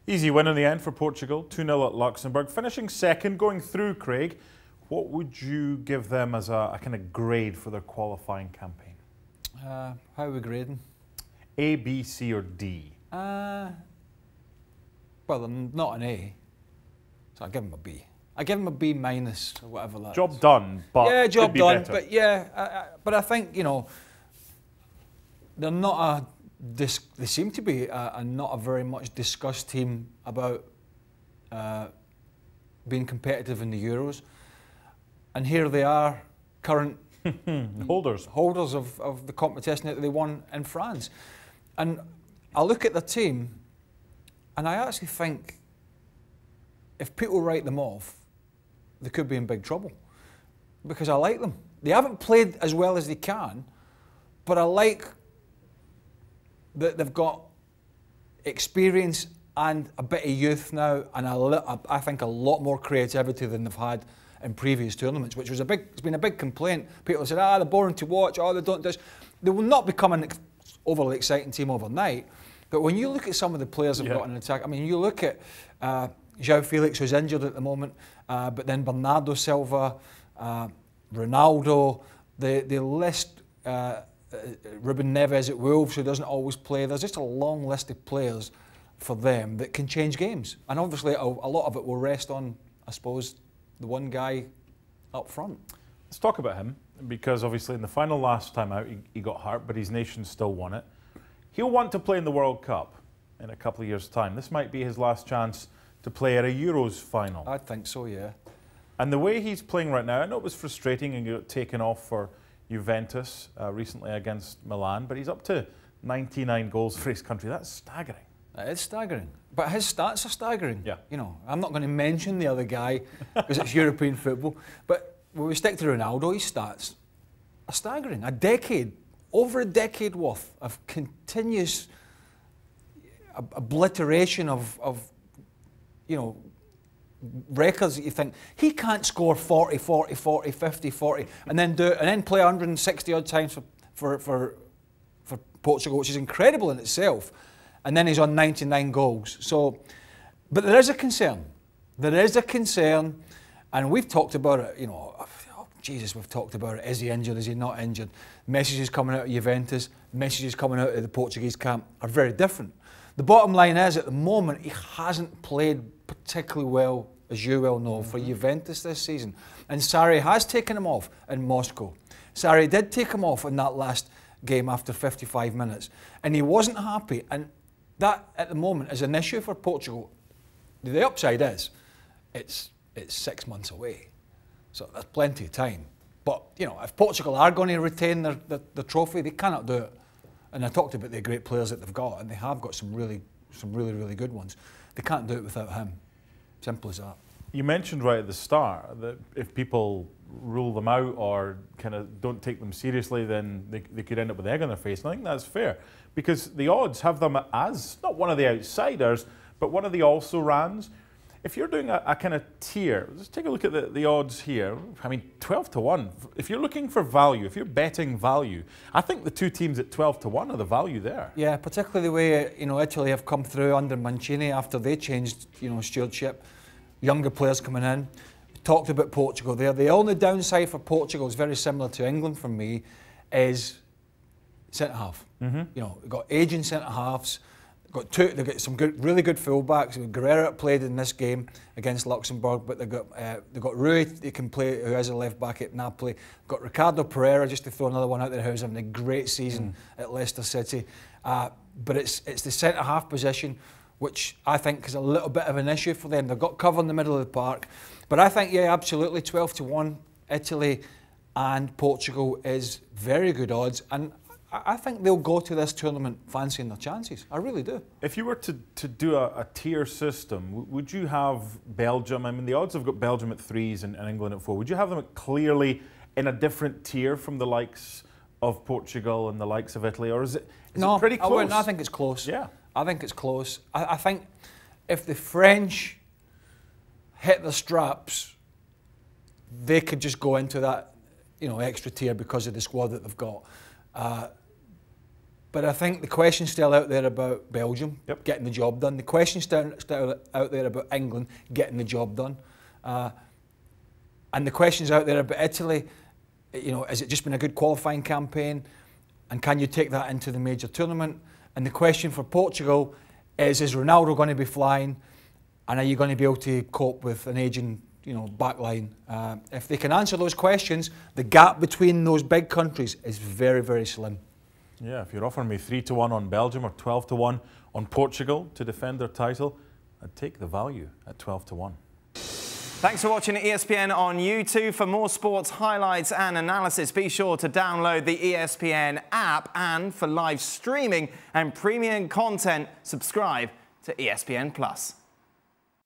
Easy win in the end for Portugal, 2-0 at Luxembourg. Finishing second, going through, Craig. What would you give them as a kind of grade for their qualifying campaign? How are we grading? A, B, C or D? Well, I'm not an A, so I give them a B. I give them a B minus or whatever that Job is. done, but yeah, job done. better. But yeah, but I think they're not a. They seem to be not a very much discussed team about being competitive in the Euros, and here they are, current holders of the competition that they won in France. And I look at the team, and I actually think if people write them off, they could be in big trouble, because I like them. They haven't played as well as they can, but I like that they've got experience and a bit of youth now, and I think a lot more creativity than they've had in previous tournaments, which was it's been a big complaint. People have said, they're boring to watch, they don't do this. They will not become an overly exciting team overnight, but when you look at some of the players they've got in attack, I mean, you look at Joao Felix, who's injured at the moment, but then Bernardo, Silva, Ronaldo, the list, Ruben Neves at Wolves, who doesn't always play. There's just a long list of players for them that can change games. And obviously a lot of it will rest on, I suppose, the one guy up front. Let's talk about him, because obviously in the final last time out he got hurt, but his nation still won it. He'll want to play in the World Cup in a couple of years' time. This might be his last chance to play at a Euros final. I think so, yeah. And the way he's playing right now, I know it was frustrating and he got taken off for Juventus recently against Milan, but he's up to 99 goals for his country. That's staggering. It is staggering. But his stats are staggering. Yeah. I'm not going to mention the other guy because it's European football, but when we stick to Ronaldo, his stats are staggering. Over a decade worth of continuous obliteration of records that you think he can't score 40, 40, 40, 50, 40 and then play 160 odd times for Portugal, which is incredible in itself, and then he's on 99 goals. So, but there is a concern. There is a concern, and we've talked about it, we've talked about it. Is he injured? Is he not injured? Messages coming out of Juventus, messages coming out of the Portuguese camp are very different. The bottom line is, at the moment, he hasn't played particularly well, as you well know, for Juventus this season. And Sarri has taken him off in Moscow. Sarri did take him off in that last game after 55 minutes. And he wasn't happy. And that, at the moment, is an issue for Portugal. The upside is, it's 6 months away. So there's plenty of time. But, if Portugal are going to retain the trophy, they cannot do it. And I talked about the great players that they've got, and they have got some really, really good ones. They can't do it without him. Simple as that. You mentioned right at the start that if people rule them out or kind of don't take them seriously, then they could end up with egg on their face. And I think that's fair, because the odds have them as not one of the outsiders, but one of the also-rans. If you're doing a kind of tier, let's take a look at the odds here. I mean, 12 to 1. If you're looking for value, if you're betting value, I think the two teams at 12 to 1 are the value there. Yeah, particularly the way Italy have come through under Mancini after they changed stewardship. Younger players coming in. We talked about Portugal there. The only downside for Portugal is very similar to England for me, is centre half. We've got aging centre halves. They've got some really good fullbacks. Guerrero played in this game against Luxembourg, but they've got Rui, who can play, who is a left back at Napoli. They've got Ricardo Pereira, just to throw another one out there, who's having a great season at Leicester City. But it's the centre half position, which I think is a little bit of an issue for them. They've got cover in the middle of the park, but I think absolutely 12 to 1. Italy and Portugal is very good odds, and I think they'll go to this tournament fancying their chances. I really do. If you were to do a tier system, would you have Belgium? I mean, the odds have got Belgium at 3s and England at 4. Would you have them clearly in a different tier from the likes of Portugal and the likes of Italy, or is it pretty close? I wouldn't. I think it's close. Yeah. I think it's close. I think if the French hit the straps, they could just go into that, extra tier because of the squad that they've got. But I think the question's still out there about Belgium getting the job done. The question's still out there about England getting the job done. And the question's out there about Italy. You know, has it just been a good qualifying campaign? And can you take that into the major tournament? And the question for Portugal is Ronaldo going to be flying? And are you going to be able to cope with an aging, you know, backline? If they can answer those questions, the gap between those big countries is very, very slim. Yeah, if you're offering me 3-1 on Belgium or 12-1 on Portugal to defend their title, I'd take the value at 12-1. Thanks for watching ESPN on YouTube. For more sports highlights and analysis, be sure to download the ESPN app. And for live streaming and premium content, subscribe to ESPN+.